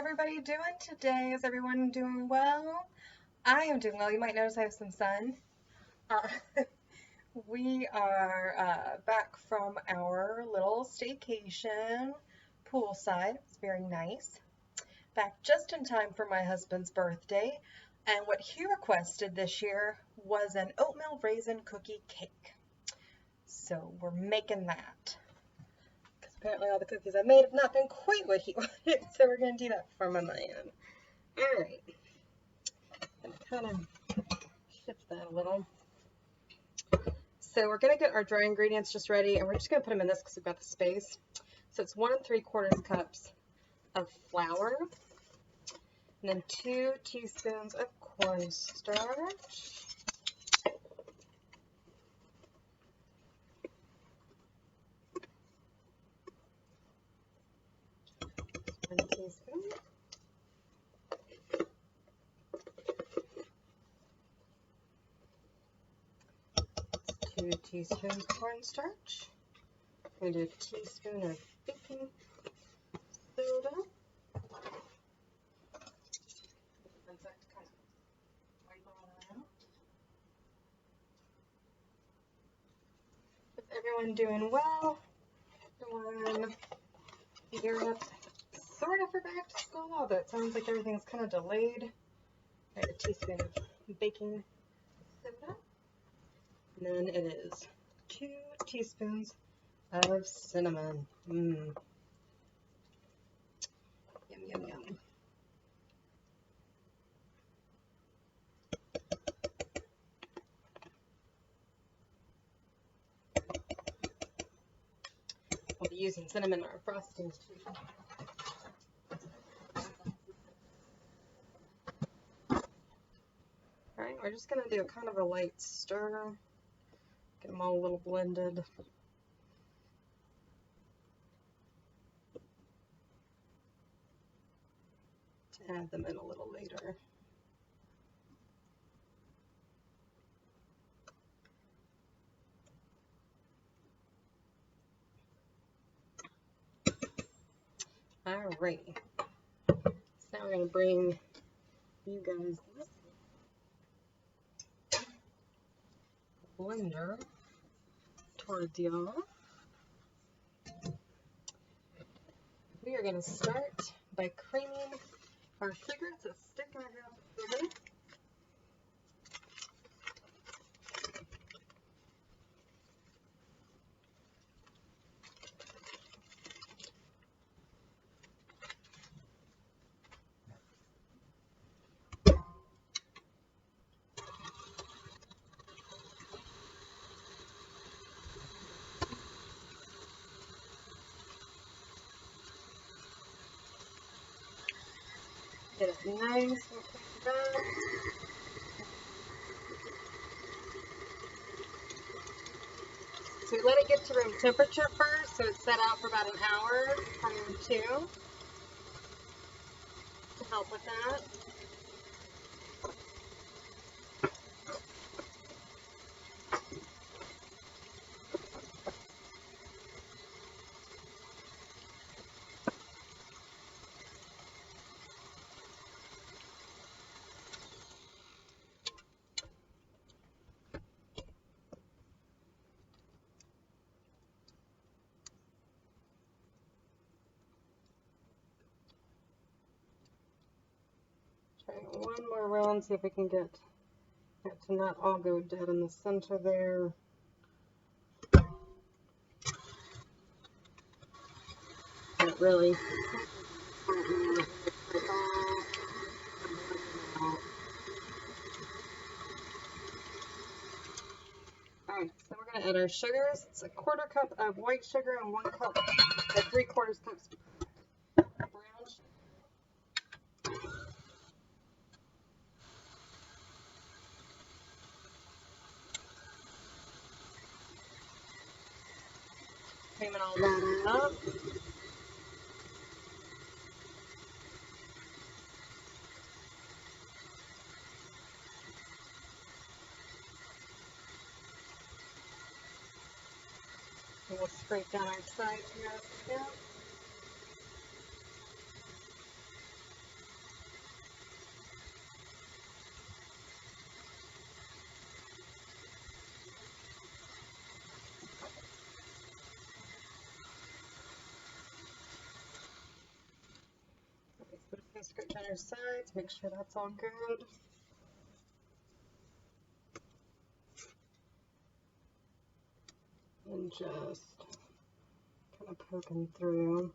everybody doing today? Is everyone doing well? I am doing well. You might notice I have some sun. Uh, we are back from our little staycation poolside. It's very nice. Back just in time for my husband's birthday. And what he requested this year was an oatmeal raisin cookie cake. So we're making that. Apparently all the cookies I made have not been quite what he wanted, so we're going to do that for my man. Alright, kind of shift that a little. So we're going to get our dry ingredients just ready, and we're just going to put them in this because we've got the space. So it's 1 3/4 cups of flour, and then 2 teaspoons of cornstarch. 1 teaspoon. 2 teaspoons cornstarch. I'm going to do a teaspoon of baking soda. Is everyone doing well? Everyone gearing up sort of for back to school, although it sounds like everything's kind of delayed. Right, a teaspoon of baking soda. And then it is 2 teaspoons of cinnamon. Yum, yum, yum. We'll be using cinnamon in our frostings too. Alright, we're just going to do kind of a light stir. Get them all a little blended. To add them in a little later. Alrighty. So now we're going to bring you guys this blender Tortilla. We are going to start by creaming our sugar. It's a stick and a half of sugar. Get it nice and creamed up. So we let it get to room temperature first, so it's set out for about an hour prior to help with that. Try one more round, see if we can get it to not all go dead in the center there. Not really. Alright, so we're going to add our sugars. It's a 1/4 cup of white sugar and 1 cup of 3/4 cups of brown sugar. Creaming all that up. And we'll scrape down our sides here as we go. gonna scrape down our sides, make sure that's all good. And just kind of poking through.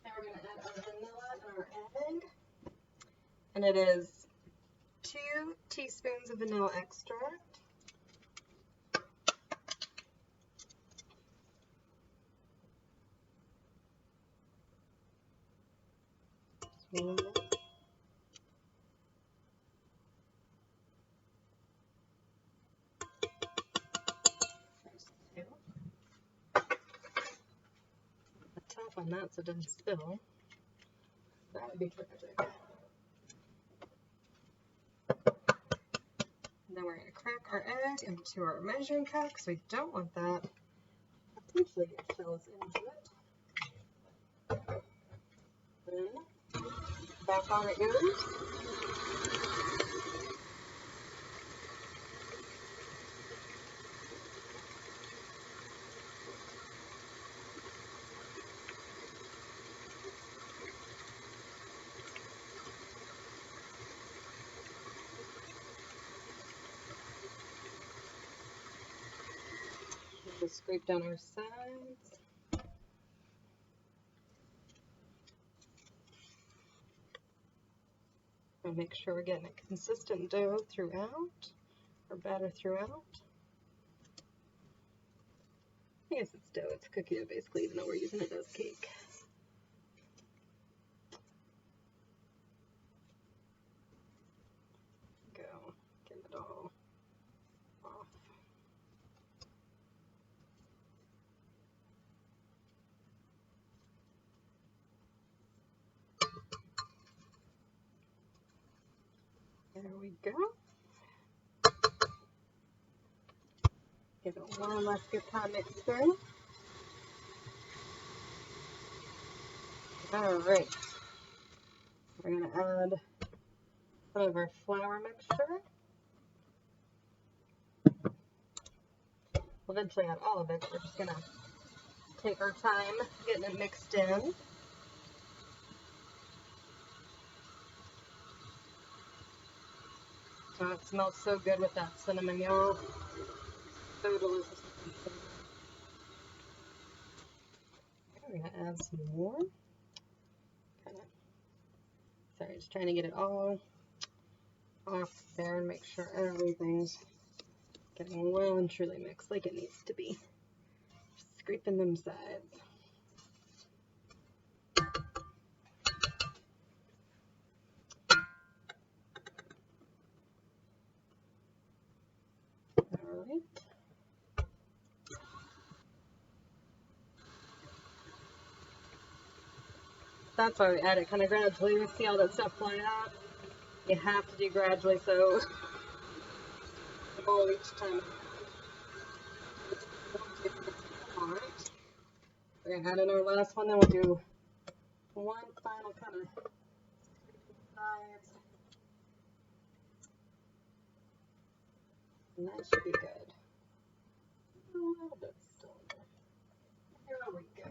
Now we're going to add our vanilla and our egg. And it is 2 teaspoons of vanilla extract. There's 2. Top on that so it doesn't spill. That would be tragic. And then we're going to crack our egg into our measuring cup because we don't want that potentially get shells into it. Then back on it goes. Just scrape down our sides. And make sure we're getting a consistent dough throughout, or batter throughout. I guess it's dough, it's cookie dough basically, even though we're using it as cake. Go, get it all off. There we go. Give it one last good time mix through. Alright. We're going to add some of our flour mixture. We'll eventually add all of it. We're just going to take our time getting it mixed in. Oh, it smells so good with that cinnamon, y'all. So delicious. We're going to add some more. Sorry, just trying to get it all off there and make sure everything's getting well and truly mixed like it needs to be. Just scraping them sides. Alright. That's why we add it kind of gradually. We see all that stuff fly out. You have to do gradually so the bowl each time. Alright. We're going to add in our last one, then we'll do one final kind of sides. And that should be good. A little bit still there. There we go.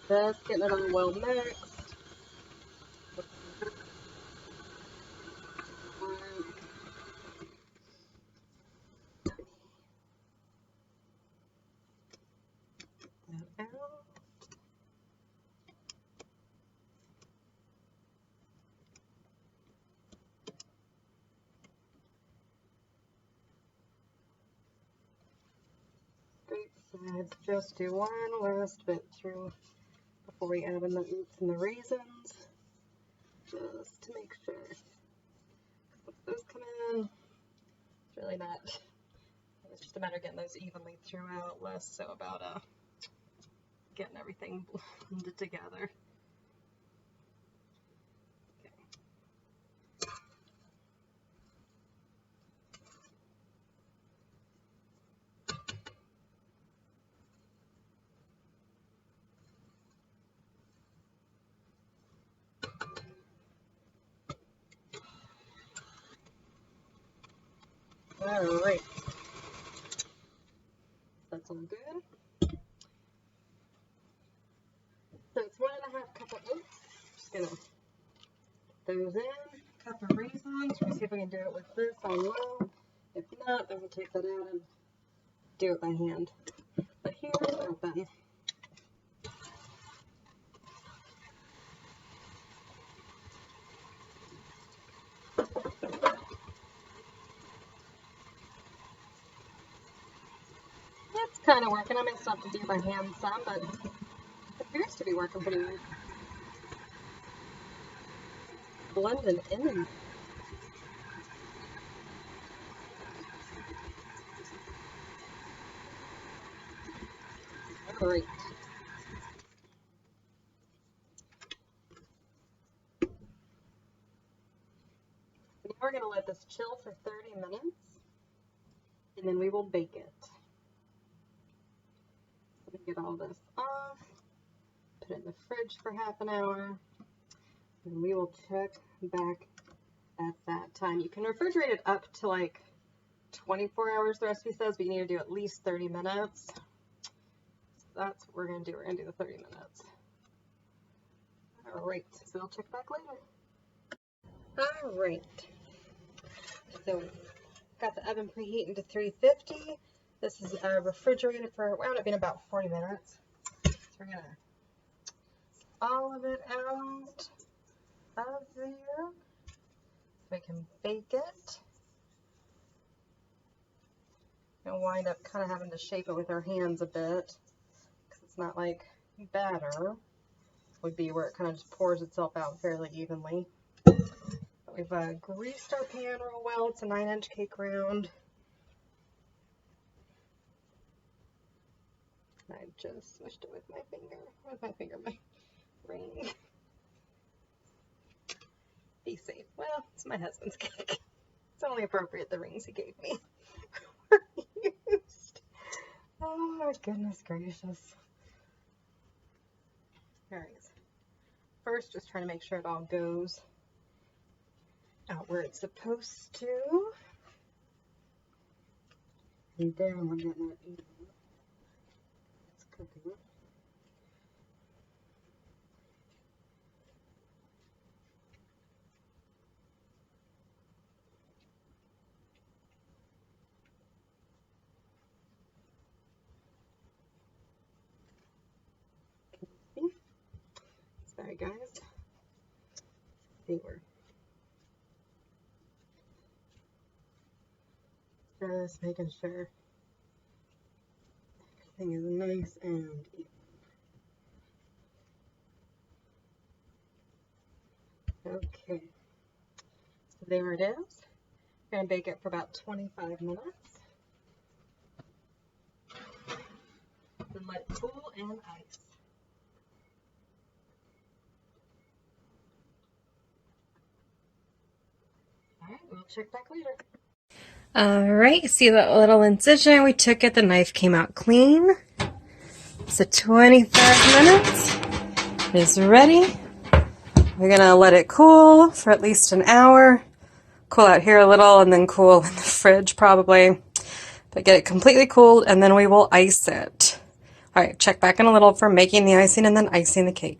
Just getting it all well mixed. Let's just do one last bit through before we add in the oats and the raisins, just to make sure. Once those come in, it's really not, it's just a matter of getting those evenly throughout, less so about getting everything blended together. Alright, that's all good. So it's 1.5 cup of oats. Just gonna put those in. Cup of raisins. We'll see if we can do it with this on low. If not, then we'll take that out and do it by hand. But here's open. That's kind of working. I may still have to do by hand some, but it appears to be working pretty well. Blending in. Alright. Now we're going to let this chill for 30 minutes, and then we will bake it. Let me get all this off, put it in the fridge for half an hour, and we will check back at that time. You can refrigerate it up to like 24 hours, the recipe says, but you need to do at least 30 minutes. So that's what we're going to do. We're going to do the 30 minutes. Alright, so I'll check back later. Alright, so got the oven preheating to 350. This is refrigerated for, wound up being about 40 minutes. So we're going to all of it out of there so we can bake it. And wind up kind of having to shape it with our hands a bit because it's not like batter would be where it kind of just pours itself out fairly evenly. But we've greased our pan real well. It's a 9-inch cake round. I just smushed it with my finger, my ring. Be safe. Well, it's my husband's cake. It's only appropriate the rings he gave me were used. Oh my goodness gracious. Alright. First, just trying to make sure it all goes out where it's supposed to. And then we're getting it even. It's cooking. Sorry guys. See, we're just making sure everything is nice and even. Okay, so there it is. We're going to bake it for about 25 minutes. Then let it cool and ice. Alright, we'll check back later. Alright, see that little incision? We took it, the knife came out clean. So 25 minutes is ready. We're gonna let it cool for at least an hour. Cool out here a little and then cool in the fridge probably. But get it completely cooled and then we will ice it. Alright, check back in a little for making the icing and then icing the cake.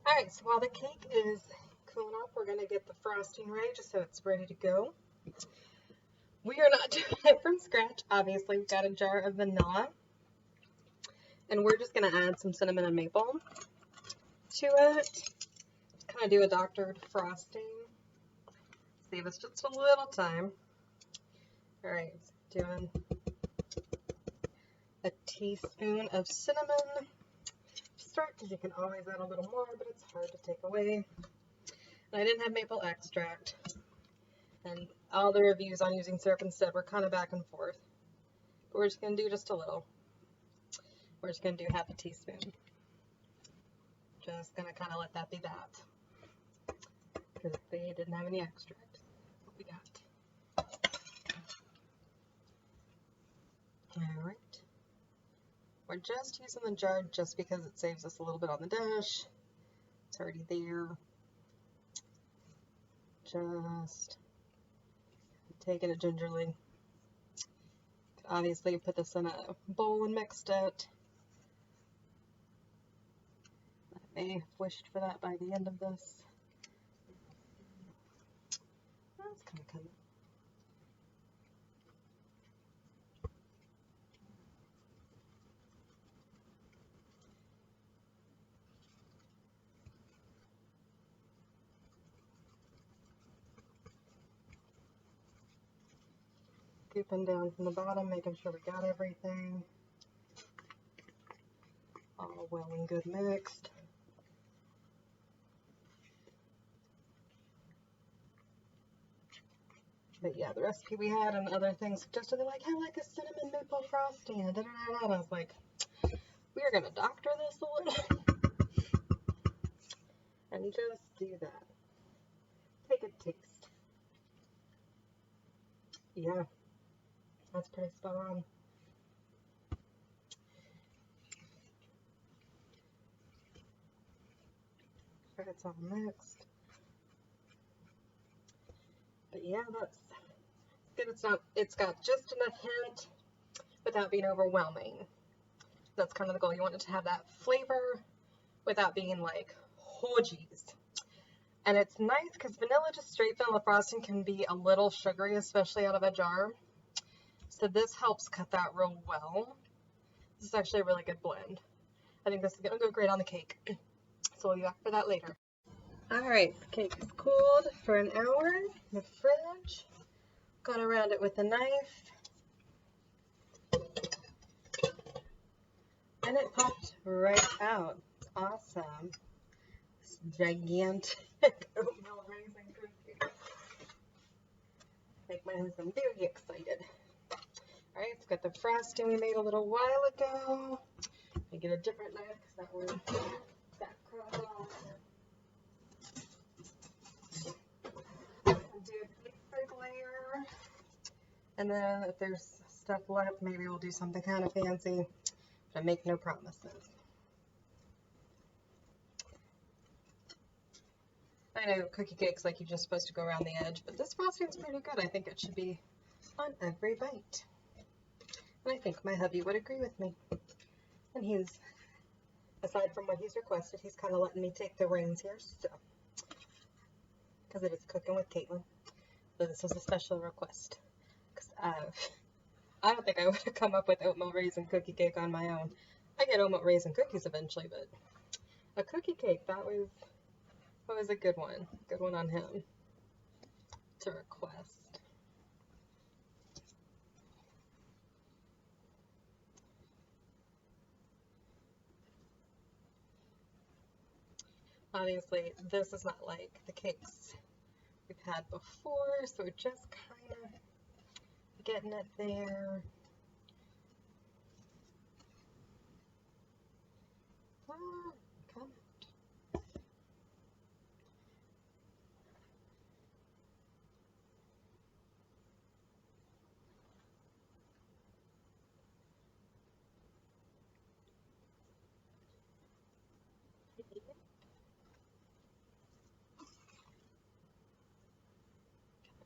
Alright, so while the cake is cooling off, we're gonna get the frosting ready just so it's ready to go. We are not doing it from scratch, obviously. We've got a jar of vanilla. And we're just going to add some cinnamon and maple to it. Kind of do a doctored frosting. Save us just a little time. Alright, doing a teaspoon of cinnamon. Start because you can always add a little more, but it's hard to take away. And I didn't have maple extract, and all the reviews on using syrup instead were kind of back and forth. But we're just going to do just a little. We're just going to do half a teaspoon. Just going to kind of let that be that. Because they didn't have any extract. That's what we got. Alright. We're just using the jar just because it saves us a little bit on the dish. It's already there. Just taking it gingerly. Obviously put this in a bowl and mixed it. I may have wished for that by the end of this. That's kind of coming. Scooping down from the bottom, making sure we got everything all well and good mixed. But yeah, the recipe we had and other things suggested, they're like, I like a cinnamon maple frosting, and I was like, we're gonna doctor this a little and just do that. Take a taste. Yeah, that's pretty spot on. Sure it's all mixed. But yeah, that's good. It's got just enough hint without being overwhelming. That's kind of the goal. You want it to have that flavor without being like, oh geez. And it's nice because vanilla, just straight vanilla frosting, can be a little sugary, especially out of a jar. So this helps cut that real well. This is actually a really good blend. I think this is going to go great on the cake. So we'll be back for that later. Alright, the cake is cooled for an hour in the fridge. Got around it with a knife. And it popped right out. Awesome. This gigantic oatmeal raisin cookie. Make my husband very excited. Alright, it's got the frosting we made a little while ago. I get a different knife because that one got crumbs off. Do a big layer. And then if there's stuff left, maybe we'll do something kind of fancy. But I make no promises. I know cookie cake's like you're just supposed to go around the edge, but this frosting's pretty good. I think it should be on every bite. And I think my hubby would agree with me. And he's, aside from what he's requested, he's kind of letting me take the reins here, so. Because it is cooking with Kaitlin. So this was a special request. Because I don't think I would have come up with oatmeal raisin cookie cake on my own. I get oatmeal raisin cookies eventually, but a cookie cake, that was a good one. Good one on him to request. Obviously, this is not like the cakes we've had before, so we're just kind of getting it there. Come out.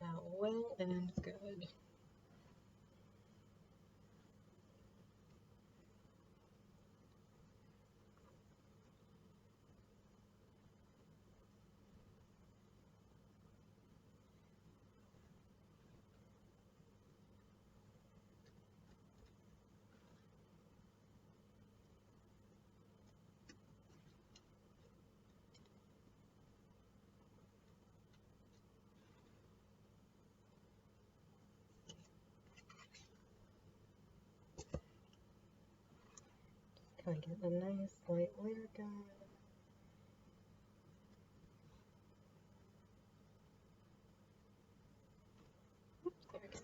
Out well and good. Kind of get a nice light layer going. There it goes.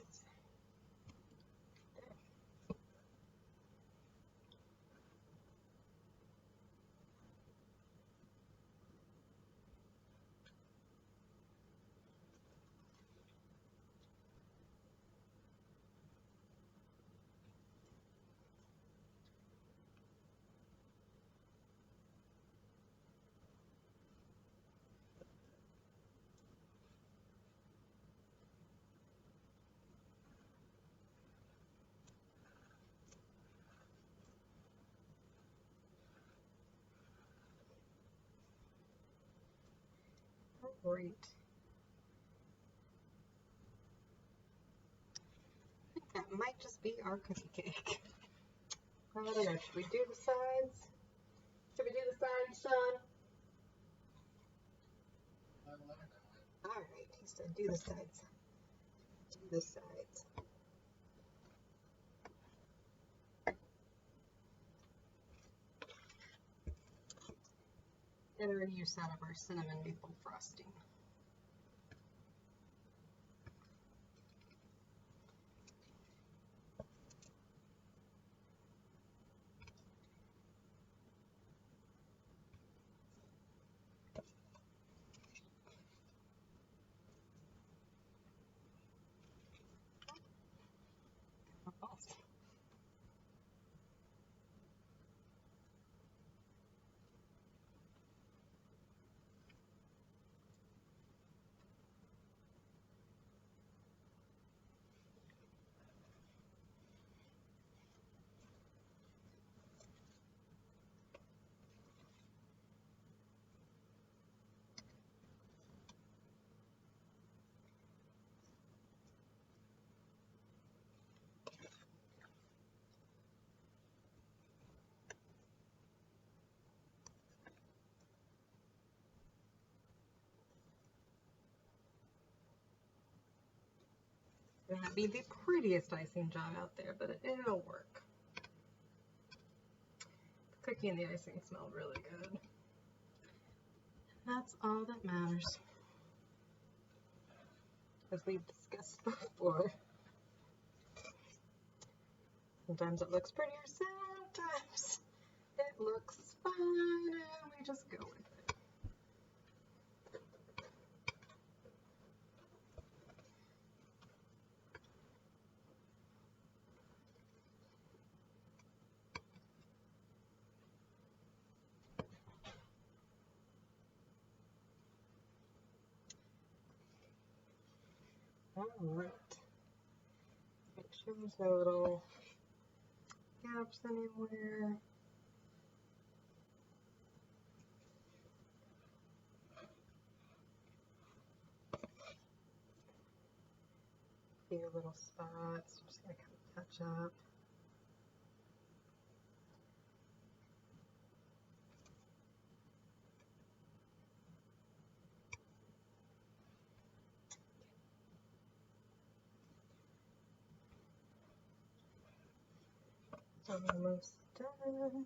Great. I think that might just be our cookie cake. I don't know. Should we do the sides? Should we do the sides, Sean? Alright, he said do the sides. Do the sides. And we're going to use out of our cinnamon maple frosting. It might be the prettiest icing job out there, but it'll work. The cookie and the icing smell really good. That's all that matters. As we've discussed before. Sometimes it looks prettier, sometimes it looks fine, and we just go with it. Alright. Make sure there's no little gaps anywhere. A few little spots. I'm just going to kind of touch up. Almost done.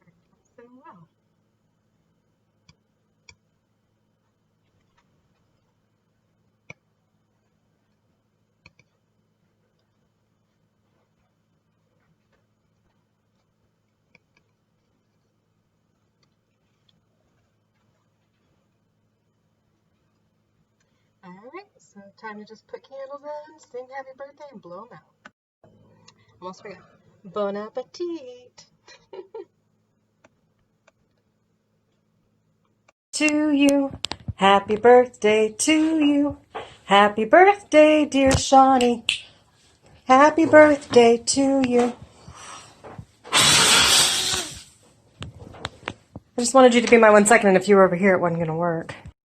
Turned out so well. Alright, so time to just put candles in, sing happy birthday, and blow them out. Almost forgot. Bon appetit! To you, happy birthday to you. Happy birthday, dear Shawnee. Happy birthday to you. I just wanted you to be my 1 second, and if you were over here, it wasn't going to work.